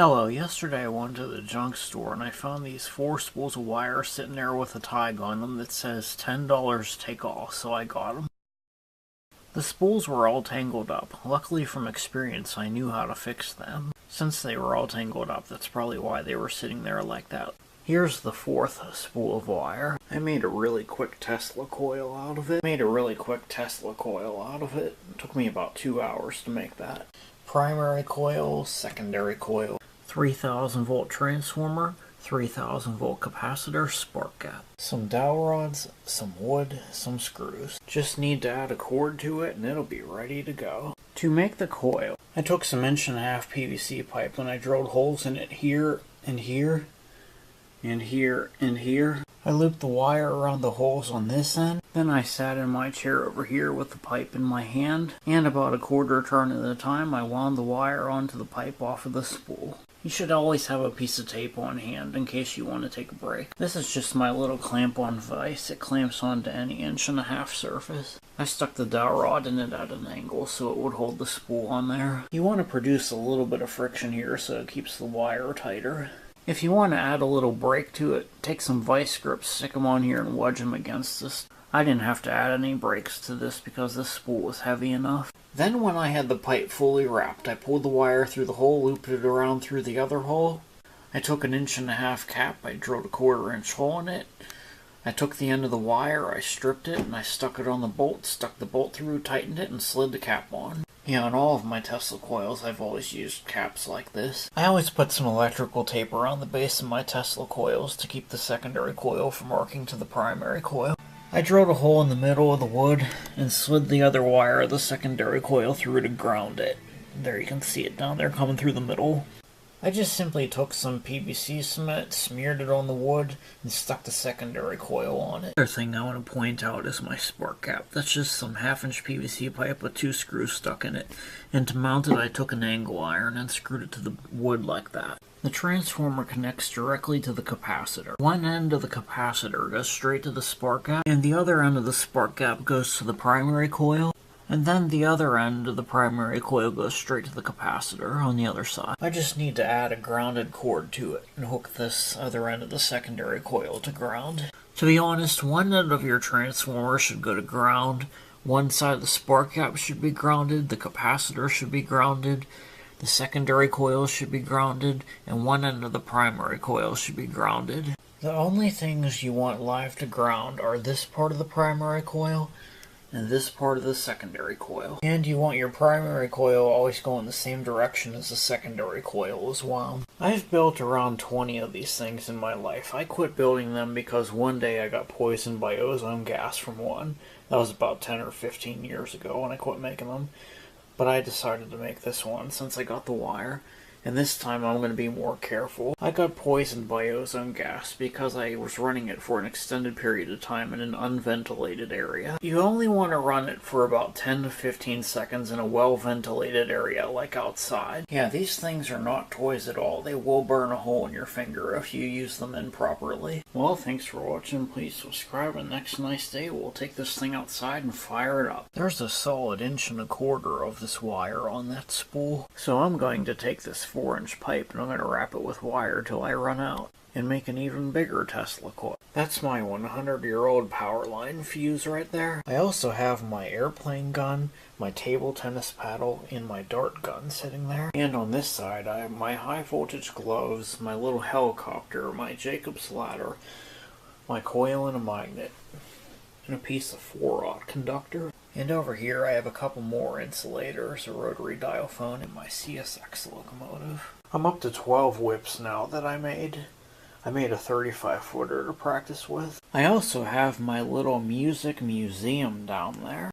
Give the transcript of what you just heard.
Hello, yesterday I went to the junk store and I found these 4 spools of wire sitting there with a tag on them that says $10 take all, so I got them. The spools were all tangled up. Luckily from experience I knew how to fix them. Since they were all tangled up, that's probably why they were sitting there like that. Here's the 4th spool of wire. I made a really quick Tesla coil out of it. It took me about 2 hours to make that. Primary coil, secondary coil, 3000 volt transformer, 3000 volt capacitor, spark gap. Some dowel rods, some wood, some screws. Just need to add a cord to it and it'll be ready to go. To make the coil, I took some 1.5" PVC pipe and I drilled holes in it here and here and here and here. I looped the wire around the holes on this end. Then I sat in my chair over here with the pipe in my hand, and about a quarter turn at a time I wound the wire onto the pipe off of the spool. You should always have a piece of tape on hand in case you want to take a break. This is just my little clamp-on vise. It clamps onto any 1.5" surface. I stuck the dowel rod in it at an angle so it would hold the spool on there. You want to produce a little bit of friction here so it keeps the wire tighter. If you want to add a little break to it, take some vice grips, stick them on here and wedge them against this. I didn't have to add any brakes to this because this spool was heavy enough. Then when I had the pipe fully wrapped, I pulled the wire through the hole, looped it around through the other hole. I took an 1.5" cap, I drilled a 1/4" hole in it. I took the end of the wire, I stripped it, and I stuck it on the bolt, stuck the bolt through, tightened it, and slid the cap on. Yeah, on all of my Tesla coils, I've always used caps like this. I always put some electrical tape around the base of my Tesla coils to keep the secondary coil from arcing to the primary coil. I drilled a hole in the middle of the wood and slid the other wire of the secondary coil through to ground it. There you can see it down there coming through the middle. I just simply took some PVC cement, smeared it on the wood, and stuck the secondary coil on it. The other thing I want to point out is my spark gap. That's just some 1/2" PVC pipe with 2 screws stuck in it. And to mount it, I took an angle iron and screwed it to the wood like that. The transformer connects directly to the capacitor. One end of the capacitor goes straight to the spark gap, and the other end of the spark gap goes to the primary coil. And then the other end of the primary coil goes straight to the capacitor on the other side. I just need to add a grounded cord to it and hook this other end of the secondary coil to ground. To be honest, one end of your transformer should go to ground, one side of the spark gap should be grounded, the capacitor should be grounded, the secondary coil should be grounded, and one end of the primary coil should be grounded. The only things you want live to ground are this part of the primary coil and this part of the secondary coil. And you want your primary coil always going the same direction as the secondary coil as well. I've built around 20 of these things in my life. I quit building them because one day I got poisoned by ozone gas from one. That was about 10 or 15 years ago when I quit making them. But I decided to make this one since I got the wire. And this time I'm going to be more careful. I got poisoned by ozone gas because I was running it for an extended period of time in an unventilated area. You only want to run it for about 10 to 15 seconds in a well-ventilated area like outside. Yeah, these things are not toys at all. They will burn a hole in your finger if you use them improperly. Well, thanks for watching. Please subscribe, and next nice day we'll take this thing outside and fire it up. There's a solid 1.25" of this wire on that spool. So I'm going to take this 4" pipe and I'm going to wrap it with wire till I run out and make an even bigger Tesla coil. That's my 100-year-old power line fuse right there. I also have my airplane gun, my table tennis paddle, and my dart gun sitting there. And on this side I have my high voltage gloves, my little helicopter, my Jacob's ladder, my coil and a magnet, and a piece of 4-aught conductor. And over here I have a couple more insulators, a rotary dial phone, and my CSX locomotive. I'm up to 12 whips now that I made. I made a 35-footer to practice with. I also have my little music museum down there.